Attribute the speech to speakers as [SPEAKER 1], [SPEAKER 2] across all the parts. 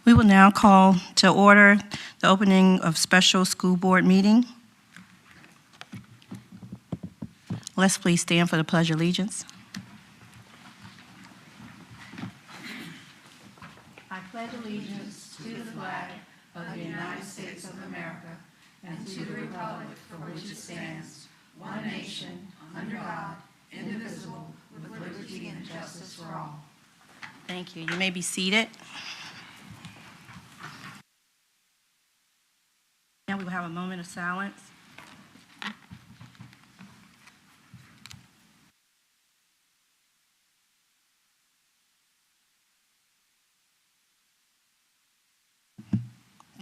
[SPEAKER 1] We will now call to order the opening of special school board meeting. Let's please stand for the Pledge of Allegiance. I pledge allegiance to the flag of the United States of America and to the republic for which it stands, one nation, under God, indivisible, with liberty and justice for all. Thank you. You may be seated. Now we will have a moment of silence.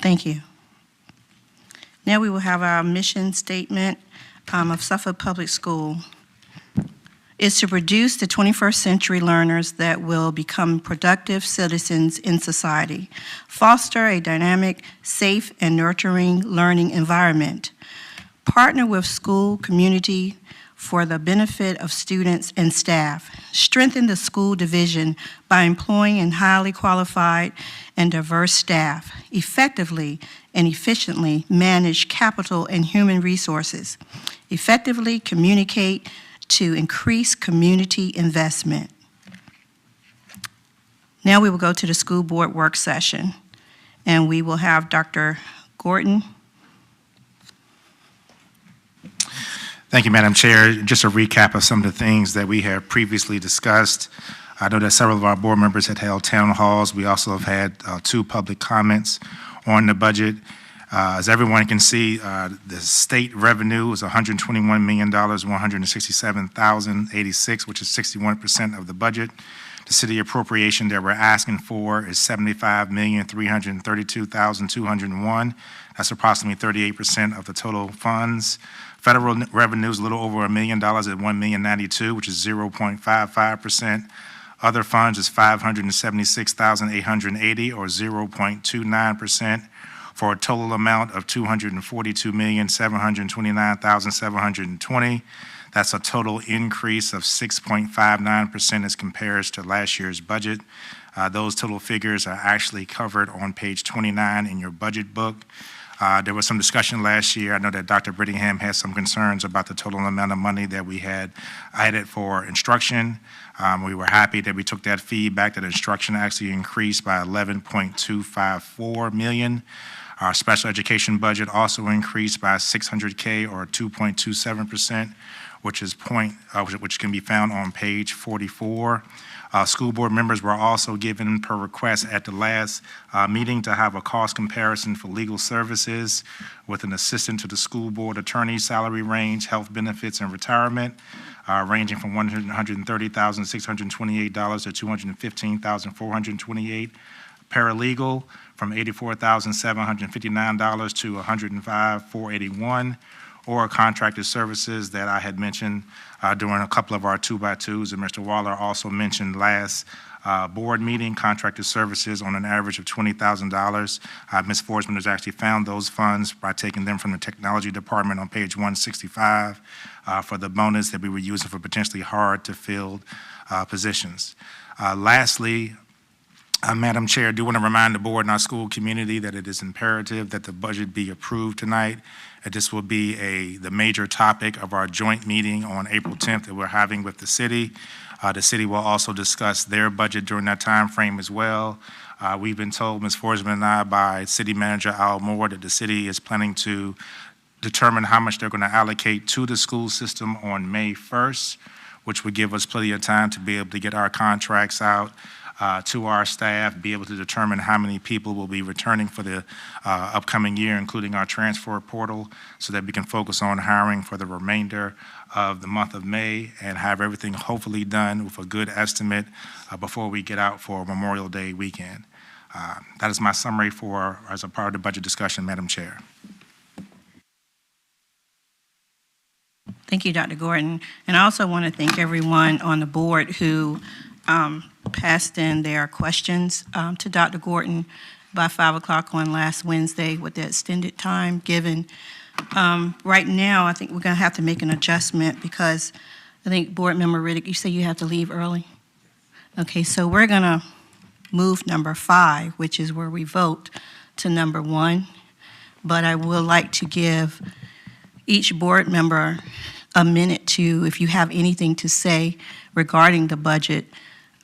[SPEAKER 1] Thank you. Now we will have our mission statement of Suffolk Public School. Is to produce the 21st century learners that will become productive citizens in society, foster a dynamic, safe, and nurturing learning environment, partner with school community for the benefit of students and staff, strengthen the school division by employing a highly qualified and diverse staff, effectively and efficiently manage capital and human resources, effectively communicate to increase community investment. Now we will go to the school board work session, and we will have Dr. Gordon.
[SPEAKER 2] Thank you, Madam Chair. Just a recap of some of the things that we have previously discussed. I know that several of our board members had held town halls. We also have had 2 public comments on the budget. As everyone can see, the state revenue is $121,167,086, which is 61% of the budget. The city appropriation that we're asking for is $75,332,201. That's approximately 38% of the total funds. Federal revenue is a little over $1 million at $1,092,000, which is 0.55%. Other funds is $576,880, or 0.29%. for a total amount of $242,729,720. That's a total increase of 6.59% as compared to last year's budget. Those total figures are actually covered on page 29 in your budget book. There was some discussion last year. I know that Dr. Brittingham had some concerns about the total amount of money that we had added for instruction. We were happy that we took that feedback, that instruction actually increased by $11.254 million. Our special education budget also increased by $600K, or 2.27%, which can be found on page 44. School board members were also given, per request at the last meeting, to have a cost comparison for legal services with an assistant to the school board attorney salary range, health benefits, and retirement, ranging from $130,628 to $215,428. Paralegal from $84,759 to $105,481, or contracted services that I had mentioned during a couple of our 2x2s, and Mr. Waller also mentioned last board meeting, contracted services on an average of $20,000. Ms. Forsman has actually found those funds by taking them from the technology department on page 165 for the bonus that we were using for potentially hard to fill positions. Lastly, Madam Chair, I do want to remind the board and our school community that it is imperative that the budget be approved tonight. This will be the major topic of our joint meeting on April 10th that we're having with the city. The city will also discuss their budget during that time frame as well. We've been told, Ms. Forsman and I, by City Manager Al Moore, that the city is planning to determine how much they're going to allocate to the school system on May 1st, which would give us plenty of time to be able to get our contracts out to our staff, be able to determine how many people will be returning for the upcoming year, including our transfer portal, so that we can focus on hiring for the remainder of the month of May and have everything hopefully done with a good estimate before we get out for Memorial Day weekend. That is my summary as a part of the budget discussion, Madam Chair.
[SPEAKER 1] Thank you, Dr. Gordon. And I also want to thank everyone on the board who passed in their questions to Dr. Gordon by 5 o'clock on last Wednesday with the extended time given. Right now, I think we're going to have to make an adjustment because I think Board Member Riddick, you say you have to leave early? Okay, so we're going to move number 5, which is where we vote, to number 1. But I would like to give each board member a minute to, if you have anything to say regarding the budget,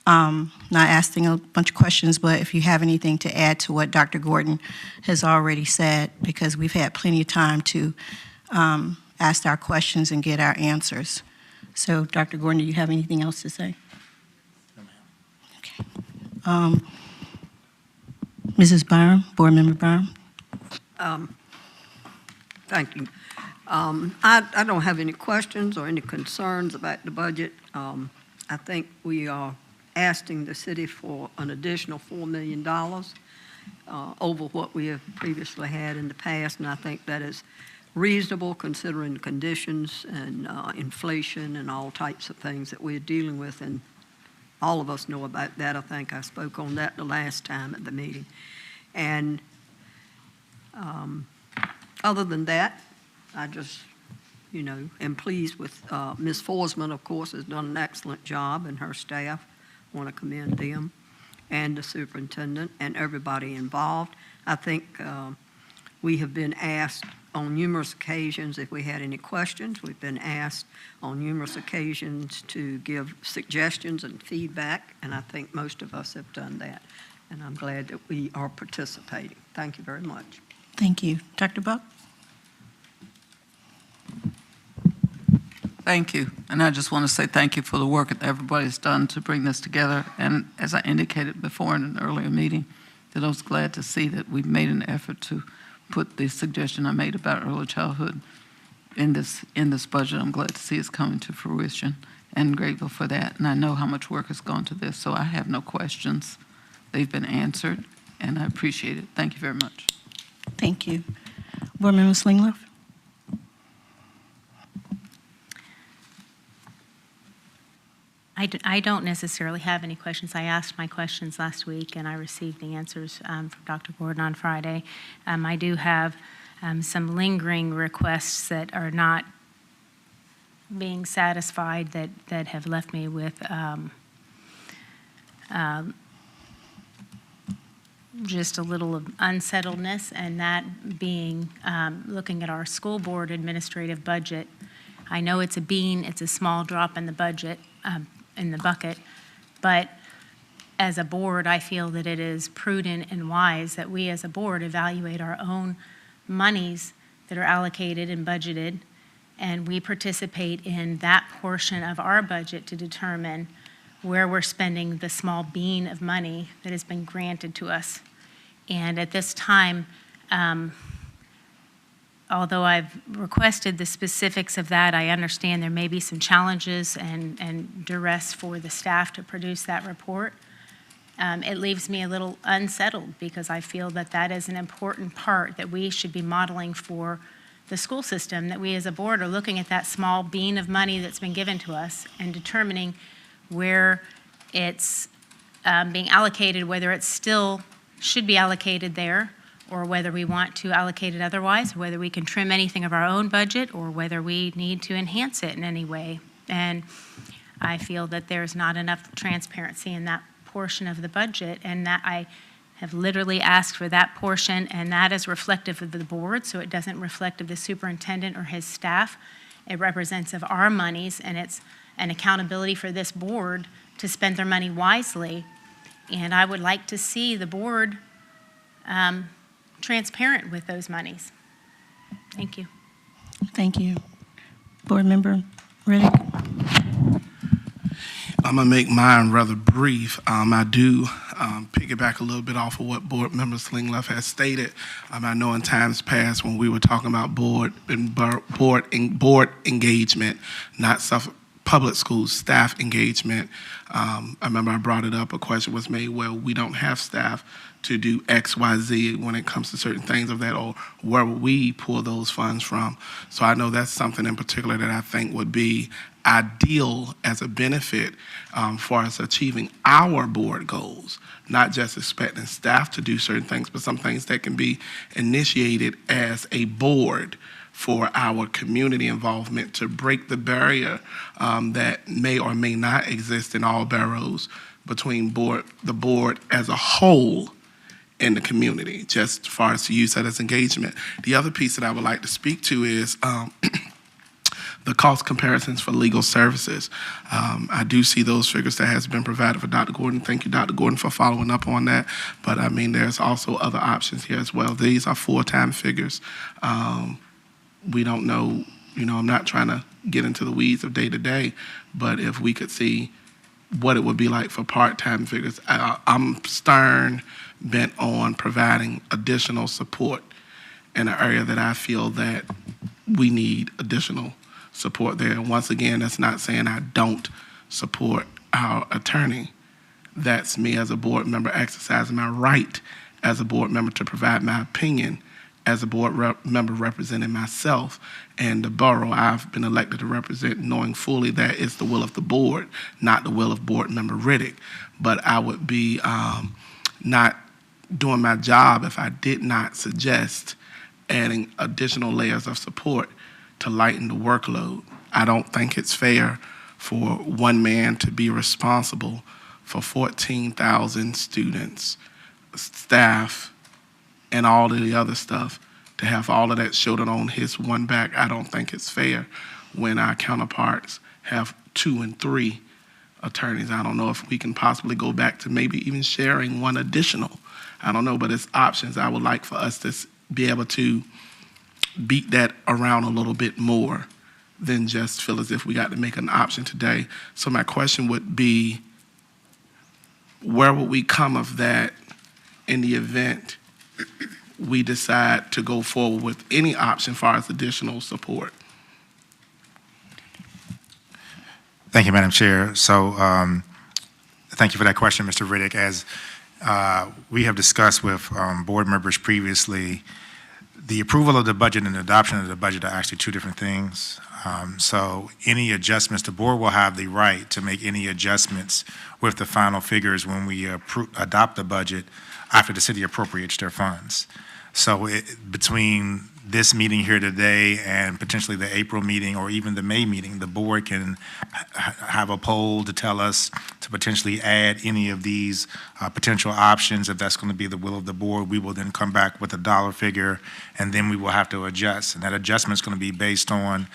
[SPEAKER 1] not asking a bunch of questions, but if you have anything to add to what Dr. Gordon has already said, because we've had plenty of time to ask our questions and get our answers. So, Dr. Gordon, do you have anything else to say?
[SPEAKER 2] No, ma'am.
[SPEAKER 1] Okay. Mrs. Byram, Board Member Byram?
[SPEAKER 3] Thank you. I don't have any questions or any concerns about the budget. I think we are asking the city for an additional $4 million over what we have previously had in the past, and I think that is reasonable considering the conditions and inflation and all types of things that we're dealing with, and all of us know about that. I think I spoke on that the last time at the meeting. And other than that, I just, am pleased with Ms. Forsman, of course, has done an excellent job, and her staff. I want to commend them and the superintendent and everybody involved. I think we have been asked on numerous occasions if we had any questions. We've been asked on numerous occasions to give suggestions and feedback, and I think most of us have done that. And I'm glad that we are participating. Thank you very much.
[SPEAKER 1] Thank you. Dr. Buck?
[SPEAKER 4] Thank you. And I just want to say thank you for the work that everybody's done to bring this together. And as I indicated before in an earlier meeting, that I was glad to see that we've made an effort to put the suggestion I made about early childhood in this budget. I'm glad to see it's coming to fruition and grateful for that. And I know how much work has gone to this, so I have no questions. They've been answered, and I appreciate it. Thank you very much.
[SPEAKER 1] Thank you. Board Member Slingloff?
[SPEAKER 5] I don't necessarily have any questions. I asked my questions last week, and I received the answers from Dr. Gordon on Friday. I do have some lingering requests that are not being satisfied that have left me with just a little of unsettledness, and that being looking at our school board administrative budget. I know it's a small drop in the budget, in the bucket, but as a board, I feel that it is prudent and wise that we as a board evaluate our own monies that are allocated and budgeted, and we participate in that portion of our budget to determine where we're spending the small bean of money that has been granted to us. And at this time, although I've requested the specifics of that, I understand there may be some challenges and duress for the staff to produce that report. It leaves me a little unsettled because I feel that that is an important part that we should be modeling for the school system, that we as a board are looking at that small bean of money that's been given to us and determining where it's being allocated, whether it still should be allocated there, or whether we want to allocate it otherwise, or whether we can trim anything of our own budget, or whether we need to enhance it in any way. And I feel that there's not enough transparency in that portion of the budget, and that I have literally asked for that portion, and that is reflective of the board, so it doesn't reflect of the superintendent or his staff. It represents of our monies, and it's an accountability for this board to spend their money wisely. And I would like to see the board transparent with those monies. Thank you.
[SPEAKER 1] Thank you. Board Member Riddick?
[SPEAKER 6] I'm going to make mine rather brief. I do piggyback a little bit off of what Board Member Slingloff has stated. I know in times past when we were talking about board engagement, not public school staff engagement, I remember I brought it up, a question was made, well, we don't have staff to do X, Y, Z when it comes to certain things of that, or where would we pull those funds from? So I know that's something in particular that I think would be ideal as a benefit for us achieving our board goals, not just expecting staff to do certain things, but some things that can be initiated as a board for our community involvement to break the barrier that may or may not exist in all boroughs between the board as a whole in the community, just as far as to use that as engagement. The other piece that I would like to speak to is the cost comparisons for legal services. I do see those figures that has been provided for Dr. Gordon. Thank you, Dr. Gordon, for following up on that. But I mean, there's also other options here as well. These are full-time figures. We don't know, I'm not trying to get into the weeds of day to day, but if we could see what it would be like for part-time figures. I'm stern bent on providing additional support in an area that I feel that we need additional support there. And once again, that's not saying I don't support our attorney. That's me as a board member exercising my right as a board member to provide my opinion as a board member representing myself and the borough I've been elected to represent, knowing fully that it's the will of the board, not the will of board member Riddick. But I would be not doing my job if I did not suggest adding additional layers of support to lighten the workload. I don't think it's fair for one man to be responsible for 14,000 students, staff, and all of the other stuff, to have all of that shouldered on his one back. I don't think it's fair when our counterparts have 2 and 3 attorneys. I don't know if we can possibly go back to maybe even sharing one additional. I don't know, but it's options. I would like for us to be able to beat that around a little bit more than just feel as if we got to make an option today. So my question would be, where would we come of that in the event we decide to go forward with any option as far as additional support?
[SPEAKER 2] Thank you, Madam Chair. So thank you for that question, Mr. Riddick. As we have discussed with board members previously, the approval of the budget and the adoption of the budget are actually two different things. So any adjustments, the board will have the right to make any adjustments with the final figures when we adopt the budget after the city appropriates their funds. So between this meeting here today and potentially the April meeting or even the May meeting, the board can have a poll to tell us to potentially add any of these potential options. If that's going to be the will of the board, we will then come back with a dollar figure, and then we will have to adjust. And that adjustment is going to be based on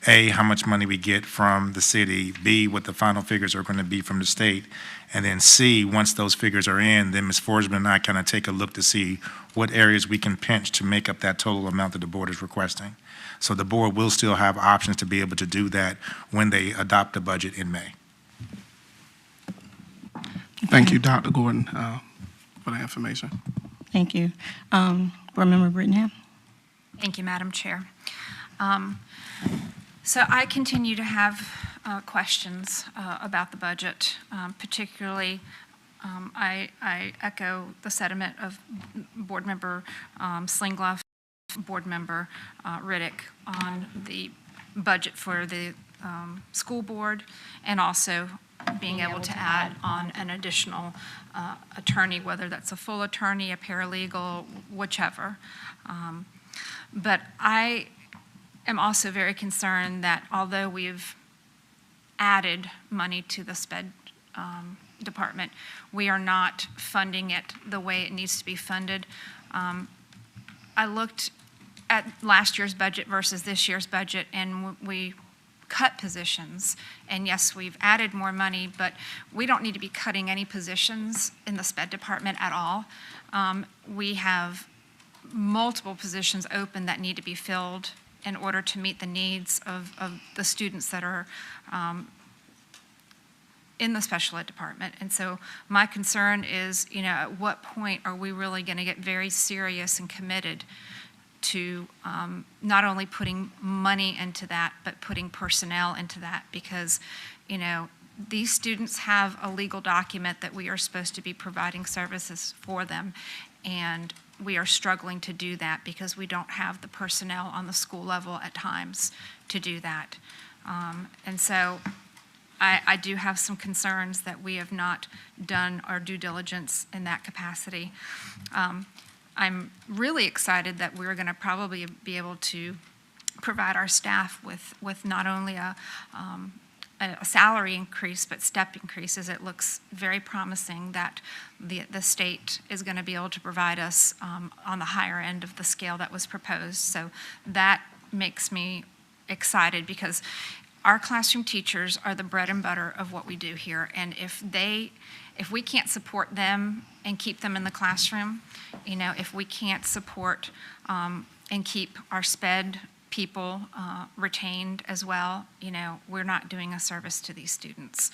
[SPEAKER 2] A, how much money we get from the city, B, what the final figures are going to be from the state, and then C, once those figures are in, then Ms. Forsman and I kind of take a look to see what areas we can pinch to make up that total amount that the board is requesting. So the board will still have options to be able to do that when they adopt the budget in May.
[SPEAKER 6] Thank you, Dr. Gordon, for the information.
[SPEAKER 1] Thank you. Board Member Brittenham?
[SPEAKER 7] Thank you, Madam Chair. So I continue to have questions about the budget, particularly I echo the sentiment of Board Member Slingloff, Board Member Riddick on the budget for the school board, and also being able to add on an additional attorney, whether that's a full attorney, a paralegal, whichever. But I am also very concerned that although we've added money to the SPED department, we are not funding it the way it needs to be funded. I looked at last year's budget versus this year's budget, and we cut positions. And yes, we've added more money, but we don't need to be cutting any positions in the SPED department at all. We have multiple positions open that need to be filled in order to meet the needs of the students that are in the special ed department. And so my concern is, at what point are we really going to get very serious and committed to not only putting money into that, but putting personnel into that? Because, these students have a legal document that we are supposed to be providing services for them, and we are struggling to do that because we don't have the personnel on the school level at times to do that. And so I do have some concerns that we have not done our due diligence in that capacity. I'm really excited that we're going to probably be able to provide our staff with not only a salary increase, but step increases, it looks very promising that the state is going to be able to provide us on the higher end of the scale that was proposed. So that makes me excited, because our classroom teachers are the bread and butter of what we do here. And if we can't support them and keep them in the classroom, if we can't support and keep our SPED people retained as well, we're not doing a service to these students.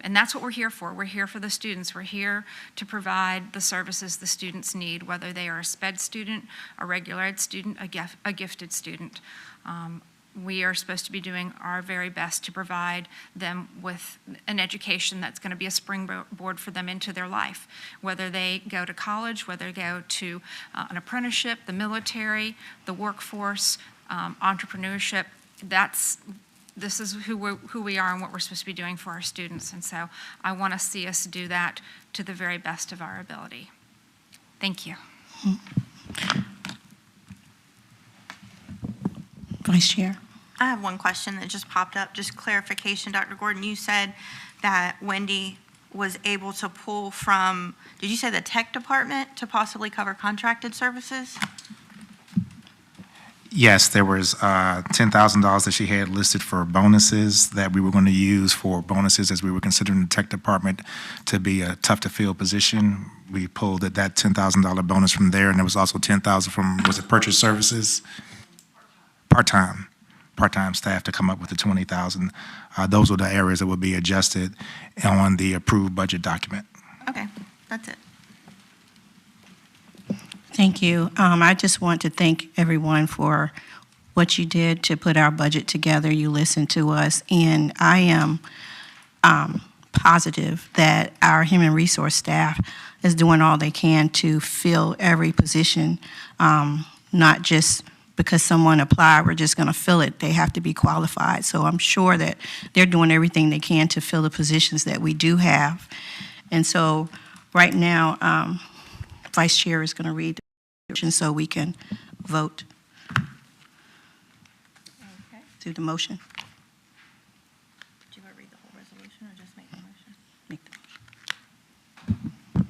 [SPEAKER 7] And that's what we're here for. We're here for the students. We're here to provide the services the students need, whether they are a SPED student, a regular ed student, a gifted student. We are supposed to be doing our very best to provide them with an education that's going to be a springboard for them into their life, whether they go to college, whether they go to an apprenticeship, the military, the workforce, entrepreneurship. This is who we are and what we're supposed to be doing for our students. And so I want to see us do that to the very best of our ability. Thank you.
[SPEAKER 1] Vice Chair.
[SPEAKER 8] I have one question that just popped up, just clarification. Dr. Gordon, you said that Wendy was able to pull from, did you say the tech department to possibly cover contracted services?
[SPEAKER 2] Yes, there was $10,000 that she had listed for bonuses that we were going to use for bonuses, as we were considering the tech department to be a tough-to-fill position. We pulled that $10,000 bonus from there, and there was also $10,000 from, was it purchase services? Part-time staff to come up with the $20,000. Those are the areas that will be adjusted on the approved budget document.
[SPEAKER 8] Okay, that's it.
[SPEAKER 1] Thank you. I just want to thank everyone for what you did to put our budget together. You listened to us, and I am positive that our human resource staff is doing all they can to fill every position, not just because someone applied, we're just going to fill it. They have to be qualified. So I'm sure that they're doing everything they can to fill the positions that we do have. And so right now, Vice Chair is going to read the motion so we can vote.
[SPEAKER 8] Okay.
[SPEAKER 1] Do the motion.
[SPEAKER 8] Did you want to read the whole resolution or just make the motion?
[SPEAKER 1] Make the motion.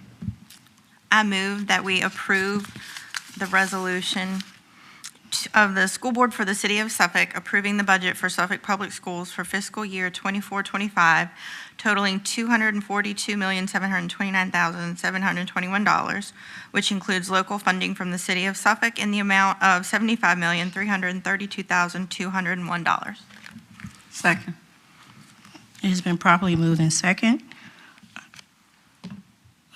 [SPEAKER 8] I move that we approve the resolution of the school board for the city of Suffolk approving the budget for Suffolk Public Schools for fiscal year 24-25 totaling $242,729,721, which includes local funding from the city of Suffolk in the amount of $75,332,201.
[SPEAKER 4] Second.
[SPEAKER 1] It has been properly moved in second.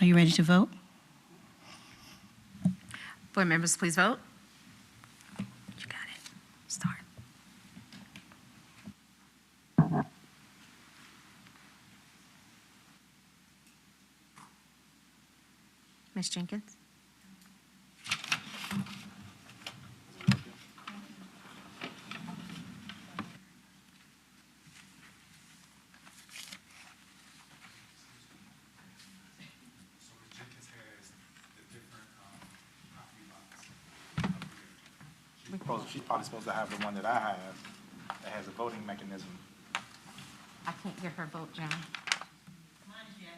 [SPEAKER 1] Are you ready to vote?
[SPEAKER 5] Board members, please vote.
[SPEAKER 8] You got it. Start.
[SPEAKER 5] Ms. Jenkins?
[SPEAKER 2] She's probably supposed to have the one that I have that has a voting mechanism.
[SPEAKER 5] I can't hear her vote, John.
[SPEAKER 1] Mine is yes.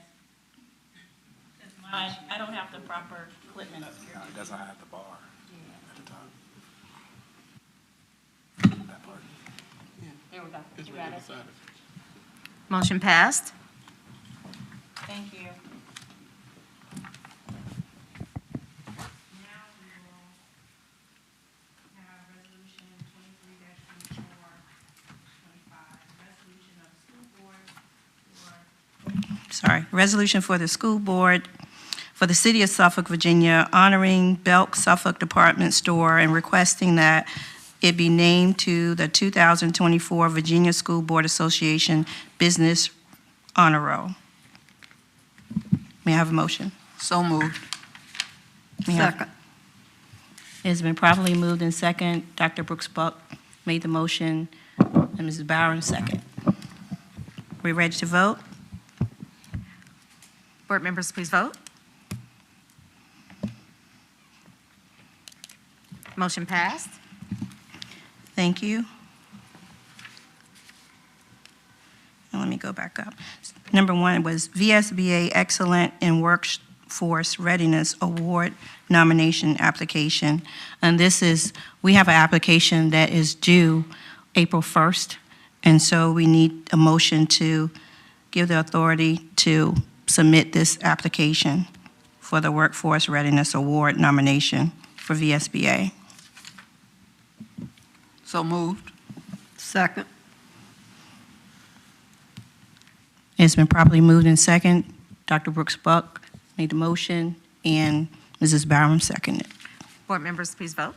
[SPEAKER 1] Because mine, I don't have the proper equipment up here.
[SPEAKER 2] No, it doesn't have the bar at the top. That part.
[SPEAKER 1] There we go. You got it.
[SPEAKER 5] Motion passed.
[SPEAKER 1] Thank you. Resolution for the school board for the city of Suffolk, Virginia, honoring Belk Suffolk Department Store and requesting that it be named to the 2024 Virginia School Board Association Business Honor Roll. May I have a motion?
[SPEAKER 4] So moved.
[SPEAKER 1] May I have-
[SPEAKER 3] Second.
[SPEAKER 1] It has been properly moved in second. Dr. Brooks Buck made the motion, and Mrs. Byron second. We ready to vote?
[SPEAKER 5] Board members, please vote. Motion passed.
[SPEAKER 1] Thank you. me go back up. Number 1 was VSBA Excellent in Workforce Readiness Award nomination application. And this is, we have an application that is due April 1st, and so we need a motion to give the authority to submit this application for the Workforce Readiness Award nomination for VSBA.
[SPEAKER 4] So moved.
[SPEAKER 3] Second.
[SPEAKER 1] It's been properly moved in second. Dr. Brooks Buck made the motion, and Mrs. Barham seconded.
[SPEAKER 9] Board members, please vote.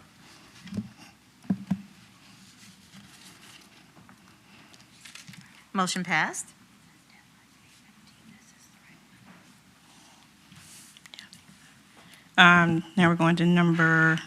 [SPEAKER 9] Motion passed.
[SPEAKER 1] Now we're going to number,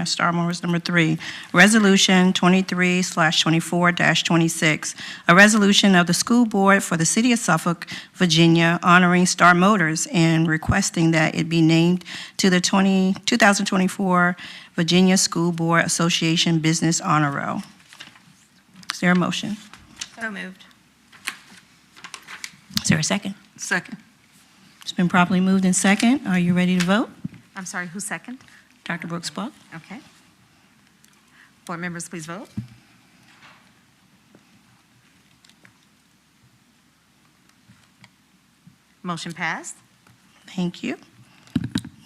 [SPEAKER 1] Star Moore was number 3. Resolution 23/24-26, a resolution of the school board for the city of Suffolk, Virginia, honoring Star Motors and requesting that it be named to the 2024 Virginia School Board Association Business Honor Roll. Is there a motion?
[SPEAKER 8] So moved.
[SPEAKER 1] Is there a second?
[SPEAKER 4] Second.
[SPEAKER 1] It's been properly moved in second. Are you ready to vote?
[SPEAKER 9] I'm sorry, who's second?
[SPEAKER 1] Dr. Brooks Buck?
[SPEAKER 9] Okay. Board members, please vote. Motion passed.
[SPEAKER 1] Thank you.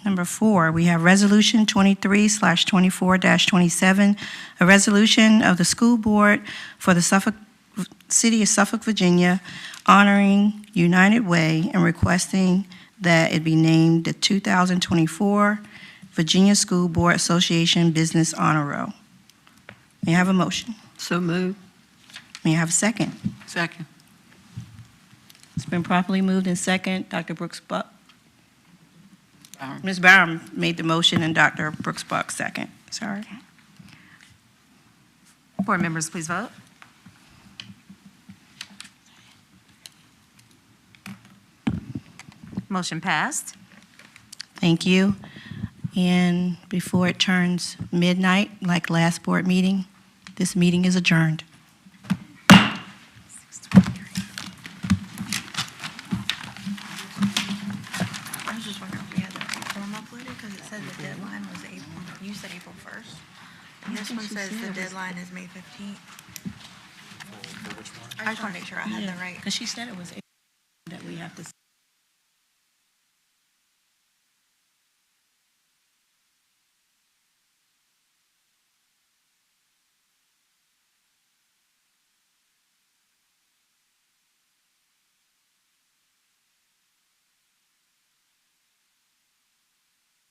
[SPEAKER 1] Number 4, we have Resolution 23/24-27, a resolution of the school board for the City of Suffolk, Virginia, honoring United Way and requesting that it be named the 2024 Virginia School Board Association Business Honor Roll. May I have a motion?
[SPEAKER 3] So moved.
[SPEAKER 1] May I have a second?
[SPEAKER 4] Second.
[SPEAKER 1] It's been properly moved in second. Dr. Brooks Buck?
[SPEAKER 4] Barham.
[SPEAKER 1] Ms. Barham made the motion and Dr. Brooks Buck second. Sorry.
[SPEAKER 9] Board members, please vote. Motion passed.
[SPEAKER 1] Thank you. And before it turns midnight, like last board meeting, this meeting is adjourned.
[SPEAKER 8] I was just wondering if we had the form uploaded, because it said the deadline was April, you said April 1st. This one says the deadline is May 15th. I just want to make sure I had the right.
[SPEAKER 1] Because she said it was that we have to